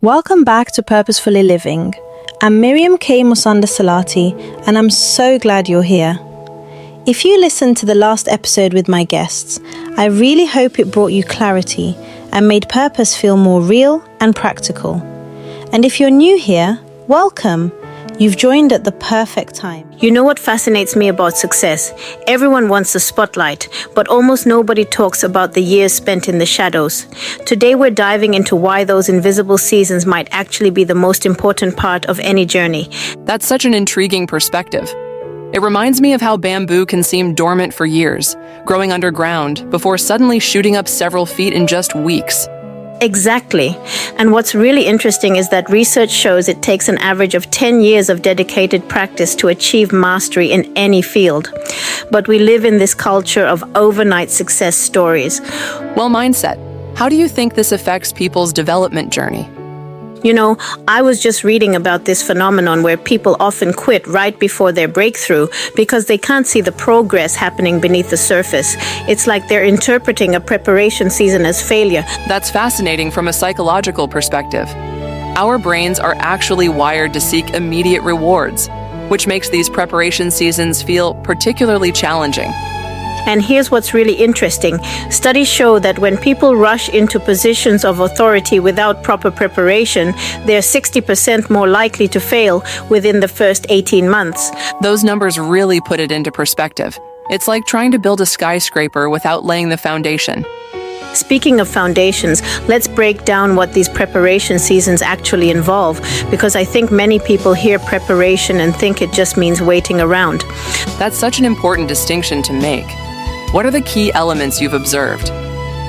Welcome back to Purposefully Living. I'm Mirriam K Musonda-Salati, and I'm so glad you're here. If you listened to the last episode with my guests, I really hope it brought you clarity and made purpose feel more real and practical. And if you're new here, welcome. You've joined at the perfect time. You know what fascinates me about success? Everyone wants the spotlight, but almost nobody talks about the years spent in the shadows. Today we're diving into why those invisible seasons might actually be the most important part of any journey. That's such an intriguing perspective. It reminds me of how bamboo can seem dormant for years, growing underground, before suddenly shooting up several feet in just weeks. Exactly. And what's really interesting is that research shows it takes an average of 10 years of dedicated practice to achieve mastery in any field. But we live in this culture of overnight success stories. Well, mindset. How do you think this affects people's development journey? You know, I was just reading about this phenomenon where people often quit right before their breakthrough because they can't see the progress happening beneath the surface. It's like they're interpreting a preparation season as failure. That's fascinating from a psychological perspective. Our brains are actually wired to seek immediate rewards, which makes these preparation seasons feel particularly challenging. And here's what's really interesting. Studies show that when people rush into positions of authority without proper preparation, they're 60% more likely to fail within the first 18 months. Those numbers really put it into perspective. It's like trying to build a skyscraper without laying the foundation. Speaking of foundations, let's break down what these preparation seasons actually involve, because I think many people hear preparation and think it just means waiting around. That's such an important distinction to make. What are the key elements you've observed?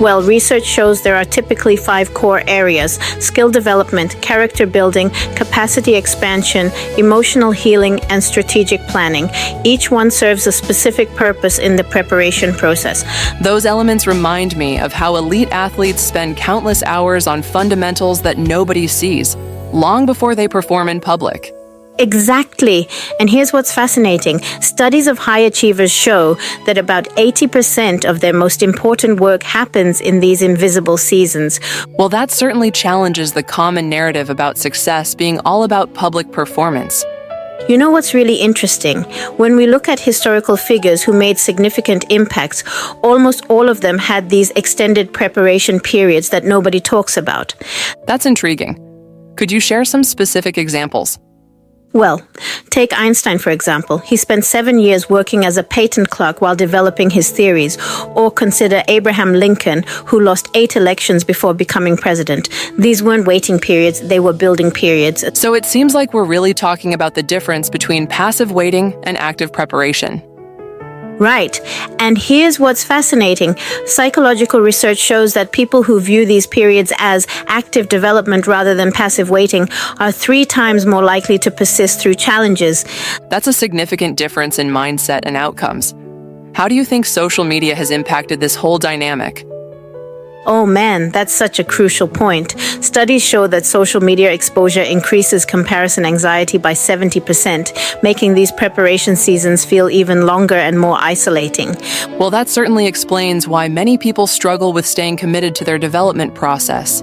Well, research shows there are typically 5 core areas: skill development, character building, capacity expansion, emotional healing, and strategic planning. Each one serves a specific purpose in the preparation process. Those elements remind me of how elite athletes spend countless hours on fundamentals that nobody sees, long before they perform in public. Exactly. And here's what's fascinating. Studies of high achievers show that about 80% of their most important work happens in these invisible seasons. Well, that certainly challenges the common narrative about success being all about public performance. You know what's really interesting? When we look at historical figures who made significant impacts, almost all of them had these extended preparation periods that nobody talks about. That's intriguing. Could you share some specific examples? Well, take Einstein, for example. He spent 7 years working as a patent clerk while developing his theories. Or consider Abraham Lincoln, who lost 8 elections before becoming president. These weren't waiting periods, they were building periods. So it seems like we're really talking about the difference between passive waiting and active preparation. Right. And here's what's fascinating. Psychological research shows that people who view these periods as active development rather than passive waiting are 3 times more likely to persist through challenges. That's a significant difference in mindset and outcomes. How do you think social media has impacted this whole dynamic? Oh man, that's such a crucial point. Studies show that social media exposure increases comparison anxiety by 70%, making these preparation seasons feel even longer and more isolating. Well, that certainly explains why many people struggle with staying committed to their development process.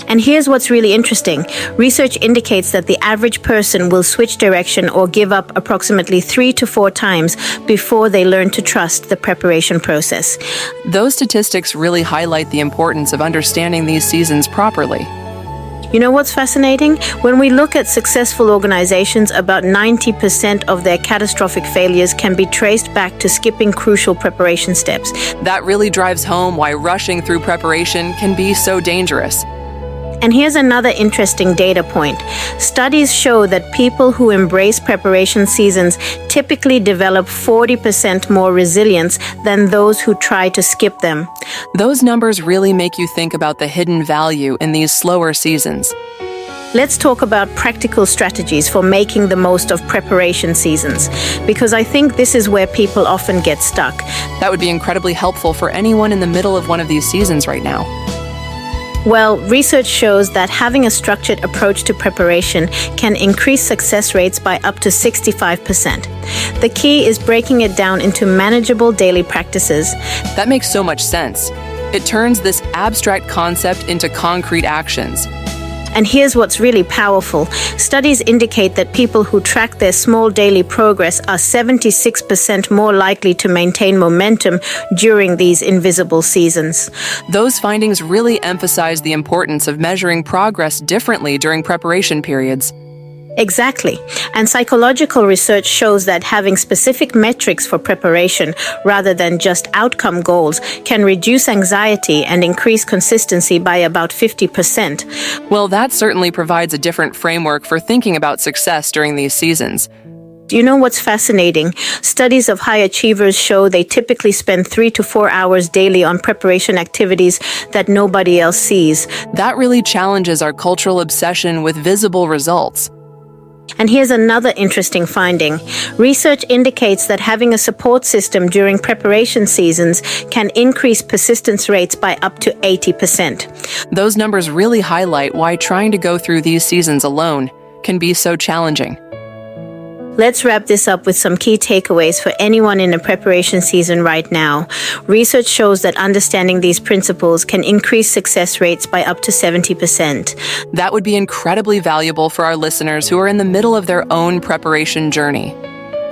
And here's what's really interesting. Research indicates that the average person will switch direction or give up approximately 3 to 4 times before they learn to trust the preparation process. Those statistics really highlight the importance of understanding these seasons properly. You know what's fascinating? When we look at successful organizations, about 90% of their catastrophic failures can be traced back to skipping crucial preparation steps. That really drives home why rushing through preparation can be so dangerous. And here's another interesting data point. Studies show that people who embrace preparation seasons typically develop 40% more resilience than those who try to skip them. Those numbers really make you think about the hidden value in these slower seasons. Let's talk about practical strategies for making the most of preparation seasons, because I think this is where people often get stuck. That would be incredibly helpful for anyone in the middle of one of these seasons right now. Well, research shows that having a structured approach to preparation can increase success rates by up to 65%. The key is breaking it down into manageable daily practices. That makes so much sense. It turns this abstract concept into concrete actions. And here's what's really powerful. Studies indicate that people who track their small daily progress are 76% more likely to maintain momentum during these invisible seasons. Those findings really emphasize the importance of measuring progress differently during preparation periods. Exactly. And psychological research shows that having specific metrics for preparation rather than just outcome goals can reduce anxiety and increase consistency by about 50%. Well, that certainly provides a different framework for thinking about success during these seasons. Do you know what's fascinating? Studies of high achievers show they typically spend 3 to 4 hours daily on preparation activities that nobody else sees. That really challenges our cultural obsession with visible results. And here's another interesting finding. Research indicates that having a support system during preparation seasons can increase persistence rates by up to 80%. Those numbers really highlight why trying to go through these seasons alone can be so challenging. Let's wrap this up with some key takeaways for anyone in a preparation season right now. Research shows that understanding these principles can increase success rates by up to 70%. That would be incredibly valuable for our listeners who are in the middle of their own preparation journey.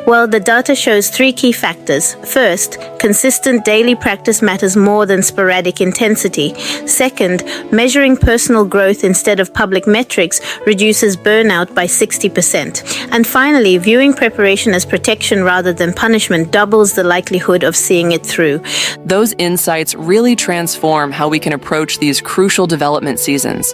Well, the data shows 3 key factors. First, consistent daily practice matters more than sporadic intensity. Second, measuring personal growth instead of public metrics reduces burnout by 60%. And finally, viewing preparation as protection rather than punishment doubles the likelihood of seeing it through. Those insights really transform how we can approach these crucial development seasons.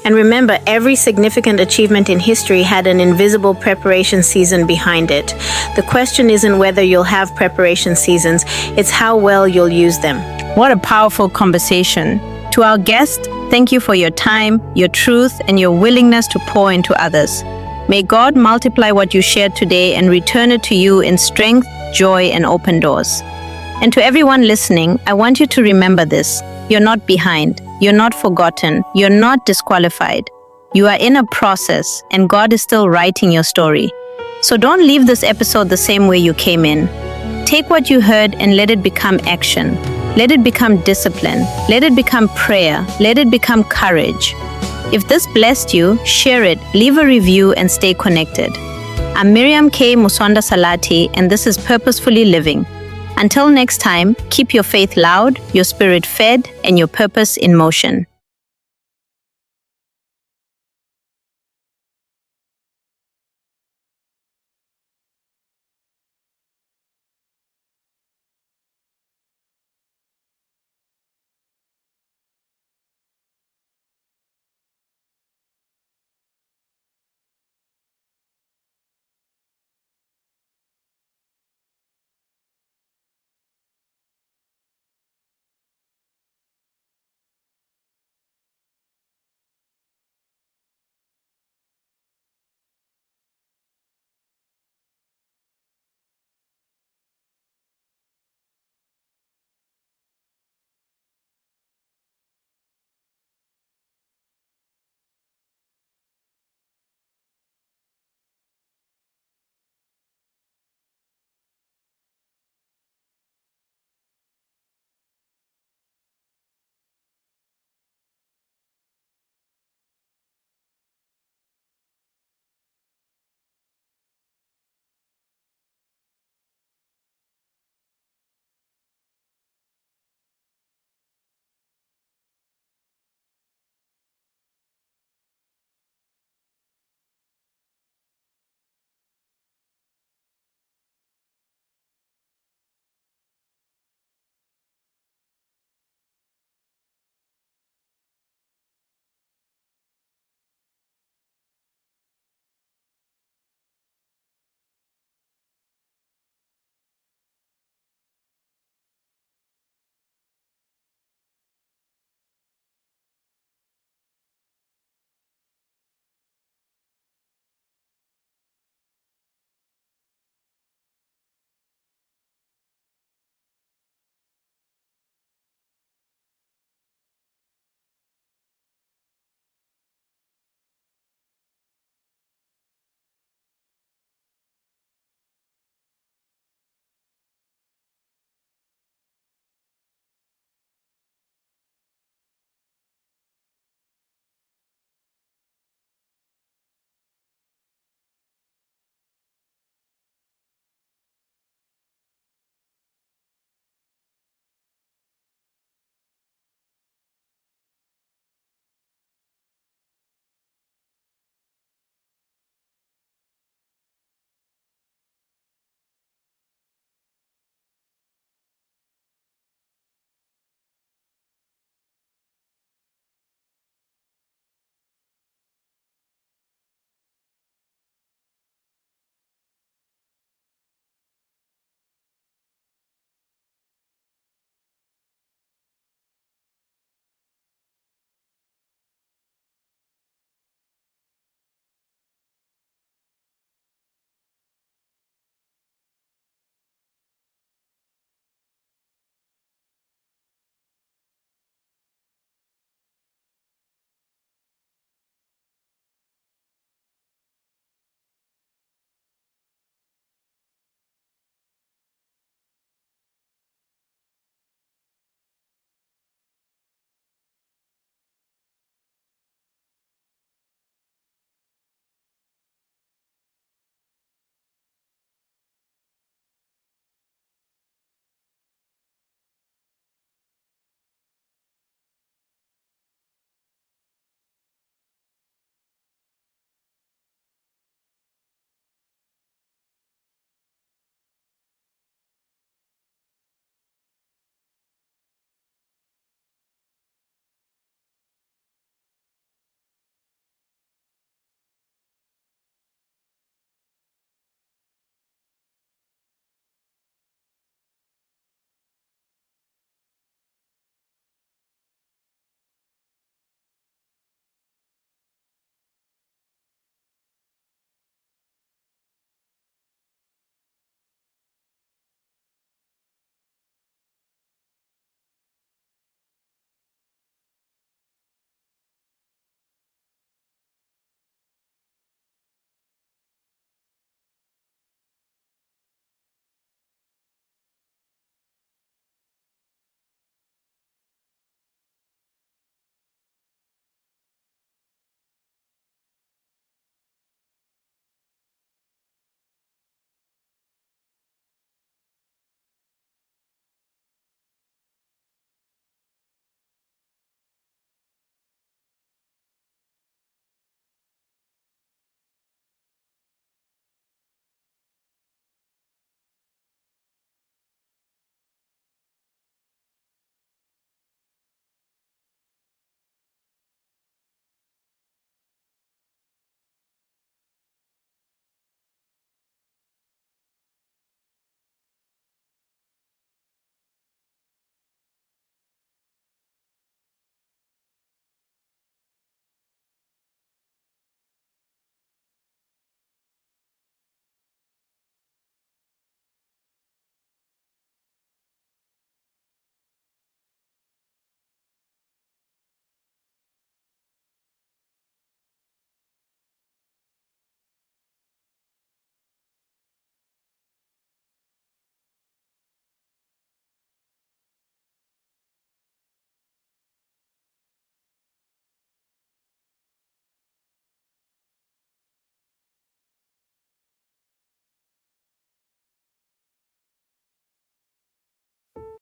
And remember, every significant achievement in history had an invisible preparation season behind it. The question isn't whether you'll have preparation seasons, it's how well you'll use them. What a powerful conversation. To our guest, thank you for your time, your truth, and your willingness to pour into others. May God multiply what you shared today and return it to you in strength, joy, and open doors. And to everyone listening, I want you to remember this. You're not behind. You're not forgotten. You're not disqualified. You are in a process, and God is still writing your story. So don't leave this episode the same way you came in. Take what you heard and let it become action. Let it become discipline. Let it become prayer. Let it become courage. If this blessed you, share it, leave a review, and stay connected. I'm Mirriam K Musonda-Salati, and this is Purposefully Living. Until next time, keep your faith loud, your spirit fed, and your purpose in motion.